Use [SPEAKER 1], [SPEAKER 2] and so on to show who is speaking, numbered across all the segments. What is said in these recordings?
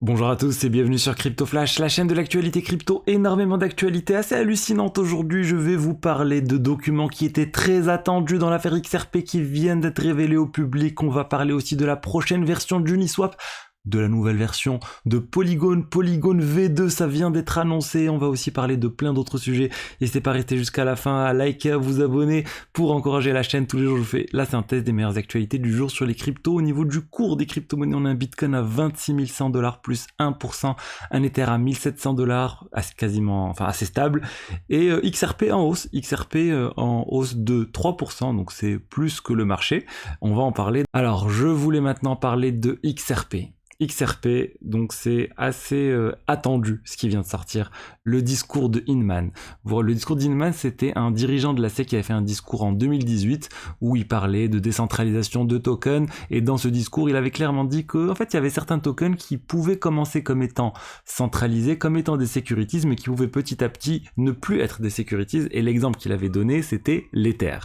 [SPEAKER 1] Bonjour à tous et bienvenue sur Crypto Flash, la chaîne de l'actualité crypto. Énormément d'actualités assez hallucinantes aujourd'hui. Je vais vous parler de documents qui étaient très attendus dans l'affaire XRP qui viennent d'être révélés au public. On va parler aussi de la prochaine version d'Uniswap, de la nouvelle version de Polygon V2, ça vient d'être annoncé. On va aussi parler de plein d'autres sujets. N'hésitez pas à rester jusqu'à la fin, à liker, à vous abonner pour encourager la chaîne. Tous les jours, je vous fais la synthèse des meilleures actualités du jour sur les cryptos. Au niveau du cours des crypto-monnaies, on a un Bitcoin à 26 100 $ plus 1%, un Ether à 1700 $, quasiment, enfin assez stable, et XRP en hausse, en hausse de 3%, donc c'est plus que le marché. On va en parler. Alors, je voulais maintenant parler de XRP. XRP, donc c'est assez attendu ce qui vient de sortir, le discours de Hinman. Le discours d'Hinman, c'était un dirigeant de la SEC qui avait fait un discours en 2018 où il parlait de décentralisation de tokens, et dans ce discours, il avait clairement dit que, en fait, il y avait certains tokens qui pouvaient commencer comme étant centralisés, comme étant des securities, mais qui pouvaient petit à petit ne plus être des securities, et l'exemple qu'il avait donné, c'était l'Ether.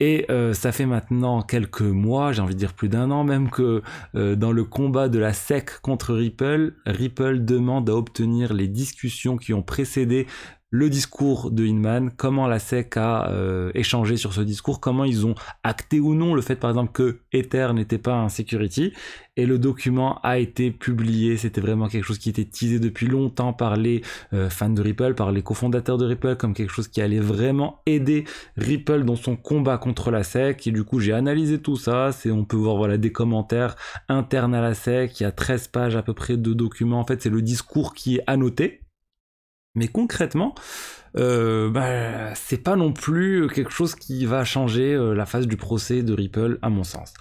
[SPEAKER 1] Et ça fait maintenant quelques mois, j'ai envie de dire plus d'un an même, que dans le combat de la SEC contre Ripple, Ripple demande à obtenir les discussions qui ont précédé le discours de Hinman, comment la SEC a échangé sur ce discours, comment ils ont acté ou non le fait par exemple que Ether n'était pas un security, et le document a été publié. C'était vraiment quelque chose qui était teasé depuis longtemps par les fans de Ripple, par les cofondateurs de Ripple, comme quelque chose qui allait vraiment aider Ripple dans son combat contre la SEC, et du coup j'ai analysé tout ça. On peut voir voilà, des commentaires internes à la SEC, il y a 13 pages à peu près de documents, en fait c'est le discours qui est annoté. Mais concrètement, c'est pas non plus quelque chose qui va changer la phase du procès de Ripple, à mon sens.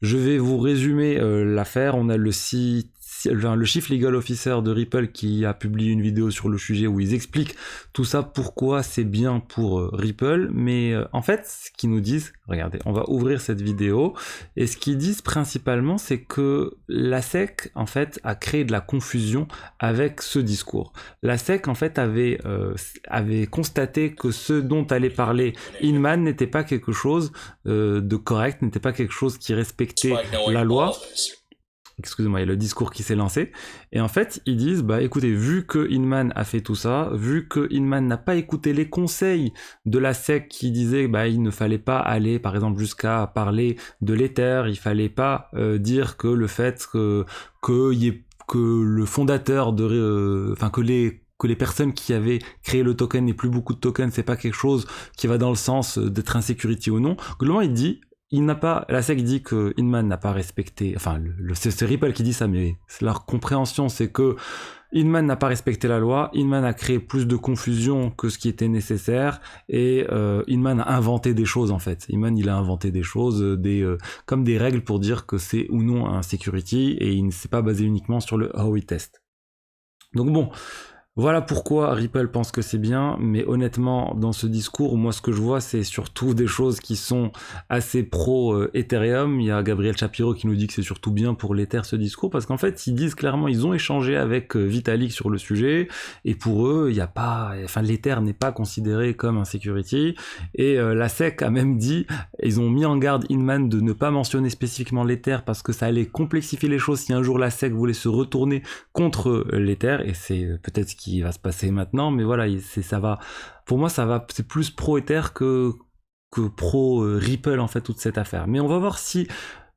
[SPEAKER 1] Je vais vous résumer l'affaire. On a le Chief Legal Officer de Ripple qui a publié une vidéo sur le sujet où ils expliquent tout ça, pourquoi c'est bien pour Ripple. Mais en fait, ce qu'ils nous disent, regardez, on va ouvrir cette vidéo, et ce qu'ils disent principalement, c'est que la SEC, en fait, a créé de la confusion avec ce discours. La SEC, en fait, avait constaté que ce dont allait parler Hinman n'était pas quelque chose de correct, n'était pas quelque chose qui respectait la loi. Excusez-moi, il y a le discours qui s'est lancé. Et en fait, ils disent, écoutez, vu que Hinman a fait tout ça, vu que Hinman n'a pas écouté les conseils de la SEC qui disaient, il ne fallait pas aller, par exemple, jusqu'à parler de l'Ether, il fallait pas dire que le fait que le fondateur que les personnes qui avaient créé le token n'aient plus beaucoup de tokens, c'est pas quelque chose qui va dans le sens d'être insécurité ou non. Globalement, la SEC dit que Hinman n'a pas respecté, enfin, c'est Ripple qui dit ça, mais leur compréhension, c'est que Hinman n'a pas respecté la loi, Hinman a créé plus de confusion que ce qui était nécessaire, et Hinman a inventé des choses en fait. Hinman, il a inventé des choses, comme des règles pour dire que c'est ou non un security, et il ne s'est pas basé uniquement sur le Howey test. Donc bon, voilà pourquoi Ripple pense que c'est bien, mais honnêtement, dans ce discours, moi ce que je vois, c'est surtout des choses qui sont assez pro-Ethereum. Il y a Gabriel Shapiro qui nous dit que c'est surtout bien pour l'Ether ce discours, parce qu'en fait, ils disent clairement, ils ont échangé avec Vitalik sur le sujet, et pour eux, l'Ether n'est pas considéré comme un security, et la SEC a même dit, ils ont mis en garde Hinman de ne pas mentionner spécifiquement l'Ether, parce que ça allait complexifier les choses si un jour la SEC voulait se retourner contre l'Ether, et c'est peut-être ce qui va se passer maintenant, mais voilà, pour moi c'est plus pro Ether que pro Ripple en fait, toute cette affaire. Mais on va voir si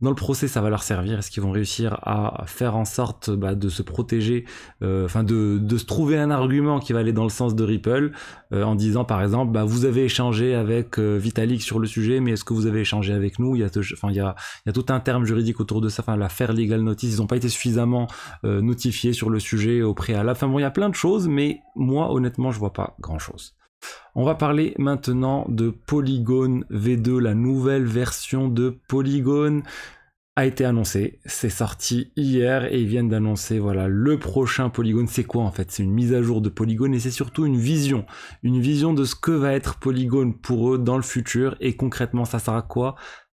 [SPEAKER 1] dans le procès ça va leur servir, est-ce qu'ils vont réussir à faire en sorte de se protéger, de se trouver un argument qui va aller dans le sens de Ripple, en disant par exemple vous avez échangé avec Vitalik sur le sujet, mais est-ce que vous avez échangé avec nous? Il y a tout un terme juridique autour de ça, la fair legal notice, ils n'ont pas été suffisamment notifiés sur le sujet au préalable. Enfin bon, il y a plein de choses, mais moi honnêtement je vois pas grand chose. On va parler maintenant de Polygon V2, la nouvelle version de Polygon a été annoncée, c'est sorti hier et ils viennent d'annoncer le prochain Polygon. C'est quoi en fait? C'est une mise à jour de Polygon, et c'est surtout une vision de ce que va être Polygon pour eux dans le futur, et concrètement ça sera quoi?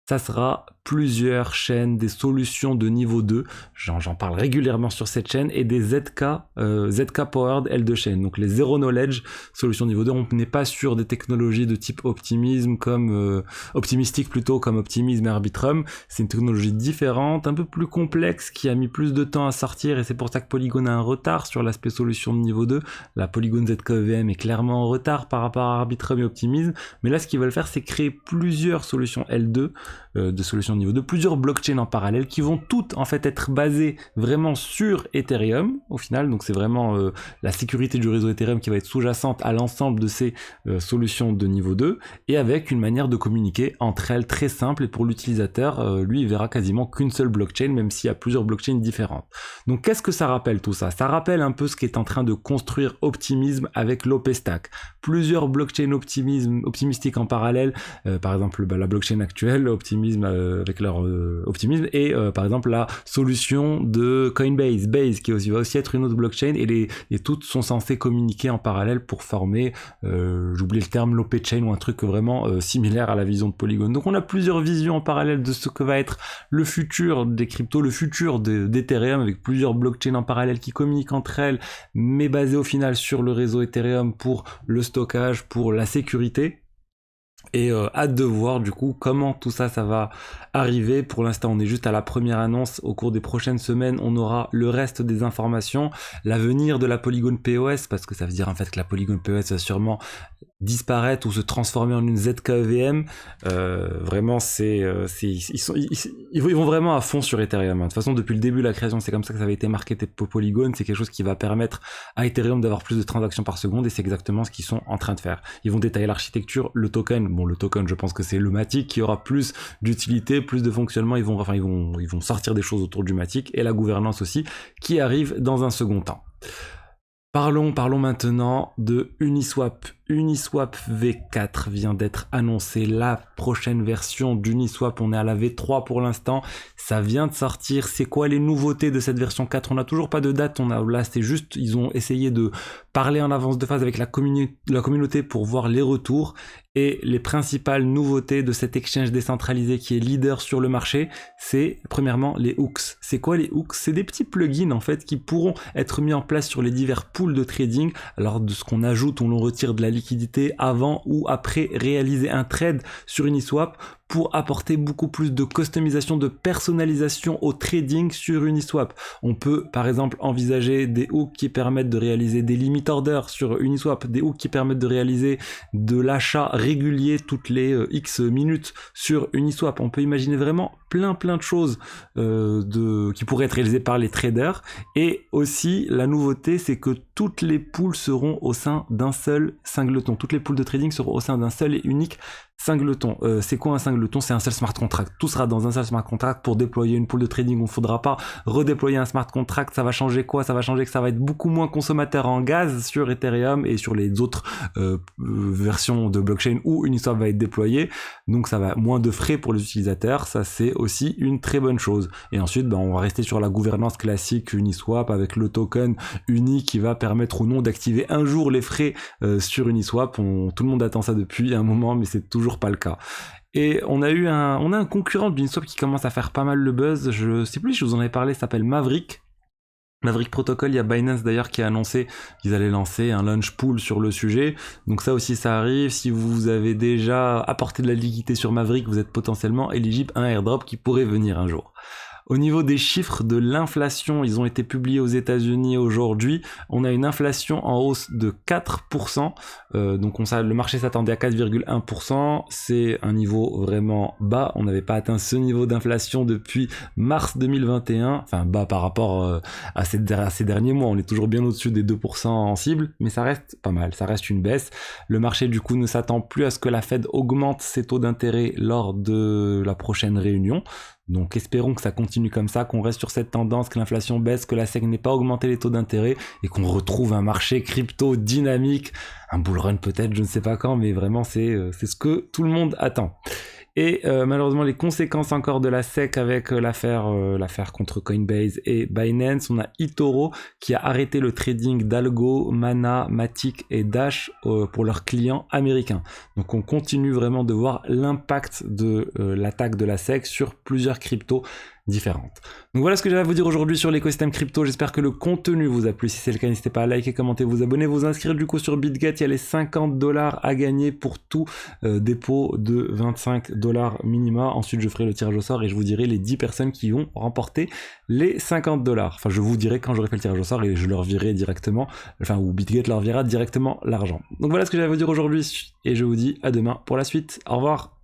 [SPEAKER 1] Ça sera plusieurs chaînes, des solutions de niveau 2, j'en parle régulièrement sur cette chaîne, et des ZK Powered L2 chain, donc les Zero Knowledge solutions niveau 2. On n'est pas sur des technologies de type optimistique plutôt, comme Optimism et Arbitrum. C'est une technologie différente, un peu plus complexe, qui a mis plus de temps à sortir, et c'est pour ça que Polygon a un retard sur l'aspect solution de niveau 2. La Polygon ZK-EVM est clairement en retard par rapport à Arbitrum et Optimism, mais là ce qu'ils veulent faire, c'est créer plusieurs solutions L2, de solutions de niveau 2, plusieurs blockchains en parallèle qui vont toutes en fait être basées vraiment sur Ethereum au final. Donc c'est vraiment la sécurité du réseau Ethereum qui va être sous-jacente à l'ensemble de ces solutions de niveau 2, et avec une manière de communiquer entre elles très simple, et pour l'utilisateur, lui il verra quasiment qu'une seule blockchain, même s'il y a plusieurs blockchains différentes. Donc qu'est-ce que ça rappelle tout ça? Ça rappelle un peu ce qu'est en train de construire Optimism avec l'OP-Stack. Plusieurs blockchains optimistiques en parallèle, par exemple la blockchain actuelle, Optimism avec leur Optimism, et par exemple la solution de Coinbase, Base, qui va aussi être une autre blockchain, et toutes sont censées communiquer en parallèle pour former, j'oublie le terme, l'OP-chain, ou un truc vraiment similaire à la vision de Polygon. Donc on a plusieurs visions en parallèle de ce que va être le futur des cryptos, le futur d'Ethereum, avec plusieurs blockchains en parallèle qui communiquent entre elles, mais basées au final sur le réseau Ethereum pour le stockage, pour la sécurité. Et hâte de voir du coup comment tout ça va arriver. Pour l'instant on est juste à la première annonce. Au cours des prochaines semaines on aura le reste des informations, l'avenir de la Polygon POS, parce que ça veut dire en fait que la Polygon POS va sûrement disparaître ou se transformer en une ZK-EVM. Vraiment ils vont vraiment à fond sur Ethereum. De toute façon depuis le début de la création c'est comme ça que ça avait été marketé pour Polygon. C'est quelque chose qui va permettre à Ethereum d'avoir plus de transactions par seconde, et c'est exactement ce qu'ils sont en train de faire. Ils vont détailler l'architecture, le token. Bon, le token, je pense que c'est le Matic qui aura plus d'utilité, plus de fonctionnement. Ils vont sortir des choses autour du Matic, et la gouvernance aussi, qui arrive dans un second temps. Parlons maintenant de Uniswap. Uniswap V4 vient d'être annoncé, la prochaine version d'Uniswap. On est à la V3 pour l'instant, ça vient de sortir. C'est quoi les nouveautés de cette version 4? On n'a toujours pas de date, là c'est juste, ils ont essayé de parler en avance de phase avec la communauté pour voir les retours. Et les principales nouveautés de cet exchange décentralisé qui est leader sur le marché, c'est premièrement les hooks. C'est quoi les hooks? C'est des petits plugins en fait qui pourront être mis en place sur les divers pools de trading. Alors de ce qu'on ajoute, on retire de la liquidité avant ou après réaliser un trade sur Uniswap, pour apporter beaucoup plus de customisation, de personnalisation au trading sur Uniswap. On peut par exemple envisager des hooks qui permettent de réaliser des limit orders sur Uniswap, des hooks qui permettent de réaliser de l'achat régulier toutes les X minutes sur Uniswap. On peut imaginer vraiment plein de choses qui pourraient être réalisées par les traders. Et aussi la nouveauté, c'est que toutes les pools seront au sein d'un seul singleton. Toutes les pools de trading seront au sein d'un seul et unique singleton. C'est quoi un singleton? C'est un seul smart contract. Tout sera dans un seul smart contract. Pour déployer une pool de trading, on ne faudra pas redéployer un smart contract. Ça va changer quoi? Ça va changer que ça va être beaucoup moins consommateur en gaz sur Ethereum et sur les autres versions de blockchain où Uniswap va être déployé. Donc ça va moins de frais pour les utilisateurs. Ça, c'est aussi une très bonne chose. Et ensuite, on va rester sur la gouvernance classique Uniswap avec le token unique qui va permettre ou non d'activer un jour les frais sur Uniswap. Tout le monde attend ça depuis un moment, mais c'est toujours pas le cas. Et on a un concurrent d'Uniswap qui commence à faire pas mal le buzz. Je sais plus si je vous en avais parlé, ça s'appelle Maverick Protocol. Il y a Binance d'ailleurs qui a annoncé qu'ils allaient lancer un launch pool sur le sujet. Donc ça aussi ça arrive. Si vous avez déjà apporté de la liquidité sur Maverick, vous êtes potentiellement éligible à un airdrop qui pourrait venir un jour. Au niveau des chiffres de l'inflation, ils ont été publiés aux États-Unis aujourd'hui. On a une inflation en hausse de 4%. Donc le marché s'attendait à 4,1%. C'est un niveau vraiment bas. On n'avait pas atteint ce niveau d'inflation depuis mars 2021. Enfin bas par rapport à ces derniers mois. On est toujours bien au-dessus des 2% en cible, mais ça reste pas mal. Ça reste une baisse. Le marché du coup ne s'attend plus à ce que la Fed augmente ses taux d'intérêt lors de la prochaine réunion. Donc espérons que ça continue comme ça, qu'on reste sur cette tendance, que l'inflation baisse, que la SEC n'ait pas augmenté les taux d'intérêt et qu'on retrouve un marché crypto dynamique, un bull run peut-être, je ne sais pas quand, mais vraiment c'est ce que tout le monde attend. Et malheureusement, les conséquences encore de la SEC avec l'affaire contre Coinbase et Binance. On a eToro qui a arrêté le trading d'Algo, Mana, Matic et Dash pour leurs clients américains. Donc on continue vraiment de voir l'impact de l'attaque de la SEC sur plusieurs cryptos différentes. Donc voilà ce que j'avais à vous dire aujourd'hui sur l'écosystème crypto. J'espère que le contenu vous a plu. Si c'est le cas, n'hésitez pas à liker, commenter, vous abonner, vous inscrire du coup sur BitGet. Il y a les $50 à gagner pour tout dépôt de $25 minima. Ensuite, je ferai le tirage au sort et je vous dirai les 10 personnes qui ont remporté les $50. Enfin, je vous dirai quand j'aurai fait le tirage au sort et je leur virerai directement, ou BitGet leur virera directement l'argent. Donc voilà ce que j'avais à vous dire aujourd'hui et je vous dis à demain pour la suite. Au revoir.